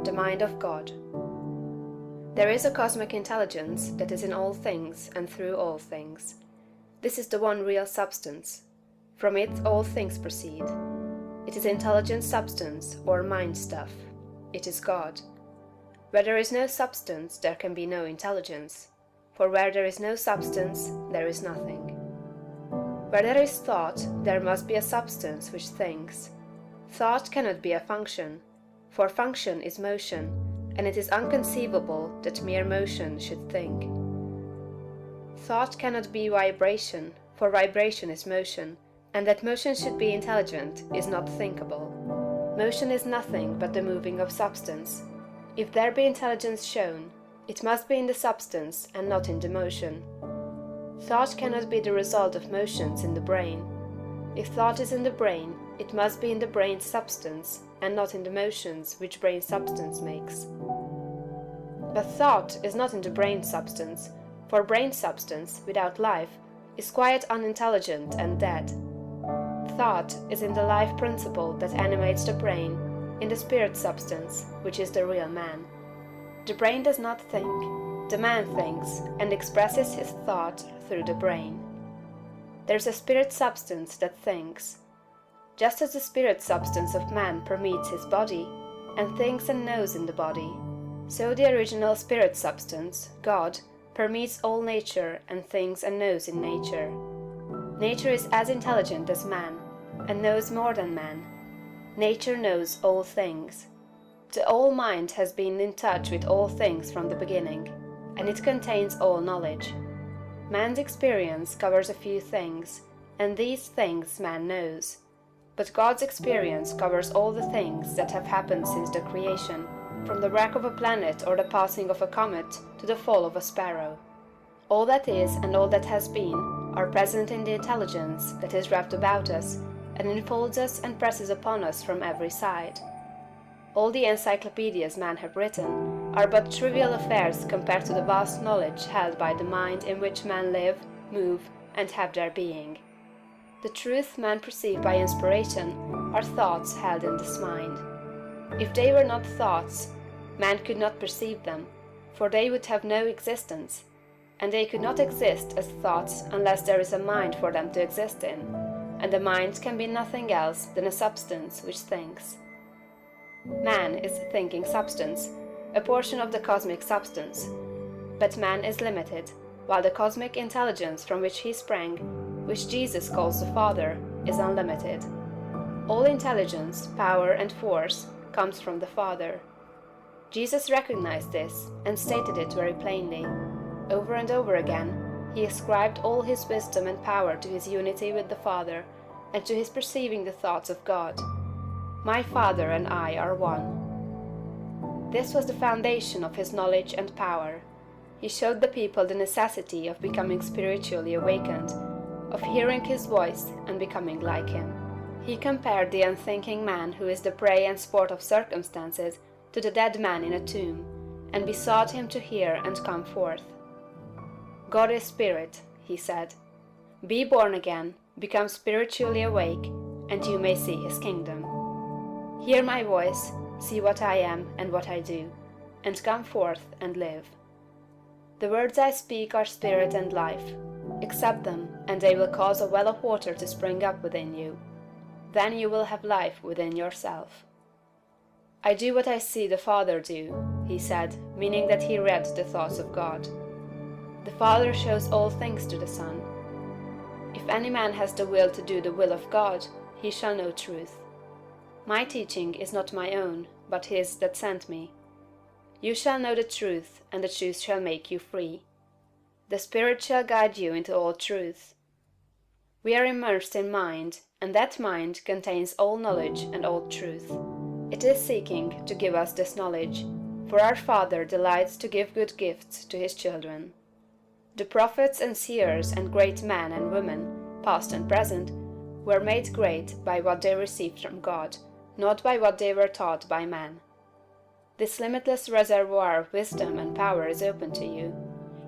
the mind of God. There is a cosmic intelligence that is in all things and through all things. This is the one real substance. From it all things proceed. It is intelligent substance or mind stuff. It is God. Where there is no substance, there can be no intelligence. For where there is no substance, there is nothing. Where there is thought, there must be a substance which thinks. Thought cannot be a function, for function is motion, and it is inconceivable that mere motion should think. Thought cannot be vibration, for vibration is motion, and that motion should be intelligent is not thinkable. Motion is nothing but the moving of substance. If there be intelligence shown, it must be in the substance and not in the motion. Thought cannot be the result of motions in the brain. If thought is in the brain, it must be in the brain's substance and not in the motions which brain substance makes. But thought is not in the brain substance, for brain substance, without life, is quite unintelligent and dead. Thought is in the life principle that animates the brain, in the spirit substance, which is the real man. The brain does not think. The man thinks and expresses his thought through the brain. There is a spirit substance that thinks. Just as the spirit substance of man permeates his body, and thinks and knows in the body, so the original spirit substance, God, permeates all nature and thinks and knows in nature. Nature is as intelligent as man, and knows more than man. Nature knows all things. The all-mind has been in touch with all things from the beginning, and it contains all knowledge. Man's experience covers a few things, and these things man knows. But God's experience covers all the things that have happened since the creation, from the wreck of a planet or the passing of a comet to the fall of a sparrow. All that is and all that has been are present in the intelligence that is wrapped about us and enfolds us and presses upon us from every side. All the encyclopedias men have written are but trivial affairs compared to the vast knowledge held by the mind in which men live, move, and have their being. The truth men perceive by inspiration are thoughts held in this mind. If they were not thoughts, man could not perceive them, for they would have no existence, and they could not exist as thoughts unless there is a mind for them to exist in, and the mind can be nothing else than a substance which thinks. Man is a thinking substance, a portion of the cosmic substance. But man is limited, while the cosmic intelligence from which he sprang, which Jesus calls the Father, is unlimited. All intelligence, power, and force comes from the Father. Jesus recognized this and stated it very plainly. Over and over again, he ascribed all his wisdom and power to his unity with the Father and to his perceiving the thoughts of God. My Father and I are one. This was the foundation of his knowledge and power. He showed the people the necessity of becoming spiritually awakened, of hearing his voice and becoming like him. He compared the unthinking man who is the prey and sport of circumstances to the dead man in a tomb, and besought him to hear and come forth. God is spirit, he said. Be born again, become spiritually awake, and you may see his kingdom. Hear my voice, see what I am and what I do, and come forth and live. The words I speak are spirit and life. Accept them, and they will cause a well of water to spring up within you. Then you will have life within yourself. I do what I see the Father do, he said, meaning that he read the thoughts of God. The Father shows all things to the Son. If any man has the will to do the will of God, he shall know truth. My teaching is not my own, but his that sent me. You shall know the truth, and the truth shall make you free. The Spirit shall guide you into all truth. We are immersed in mind, and that mind contains all knowledge and all truth. It is seeking to give us this knowledge, for our Father delights to give good gifts to his children. The prophets and seers and great men and women, past and present, were made great by what they received from God, not by what they were taught by man. This limitless reservoir of wisdom and power is open to you.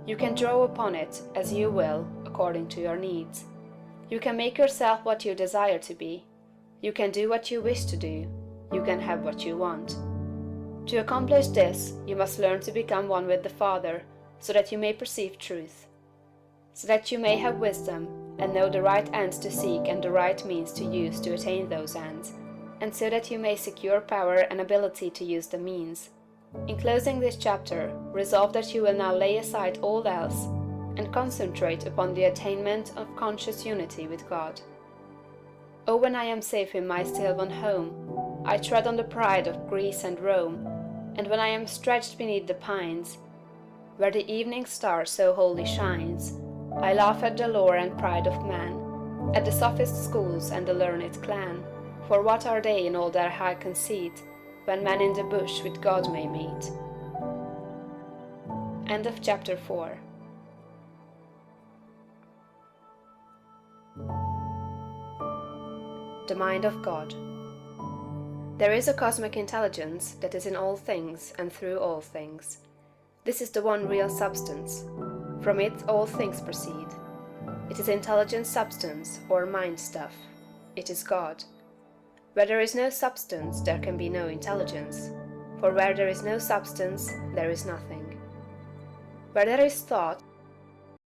You can draw upon it as you will, according to your needs. You can make yourself what you desire to be. You can do what you wish to do. You can have what you want. To accomplish this, you must learn to become one with the Father, so that you may perceive truth, so that you may have wisdom, and know the right ends to seek and the right means to use to attain those ends, and so that you may secure power and ability to use the means. In closing this chapter, resolve that you will now lay aside all else, and concentrate upon the attainment of conscious unity with God. Oh, when I am safe in my still-won home, I tread on the pride of Greece and Rome, and when I am stretched beneath the pines, where the evening star so wholly shines, I laugh at the lore and pride of man, at the sophist schools and the learned clan, for what are they in all their high conceit, when man in the bush with God may meet? End of chapter 4. The mind of God. There is a cosmic intelligence that is in all things and through all things. This is the one real substance. From it all things proceed. It is intelligent substance or mind stuff. It is God. Where there is no substance, there can be no intelligence, for where there is no substance, there is nothing. Where there is thought,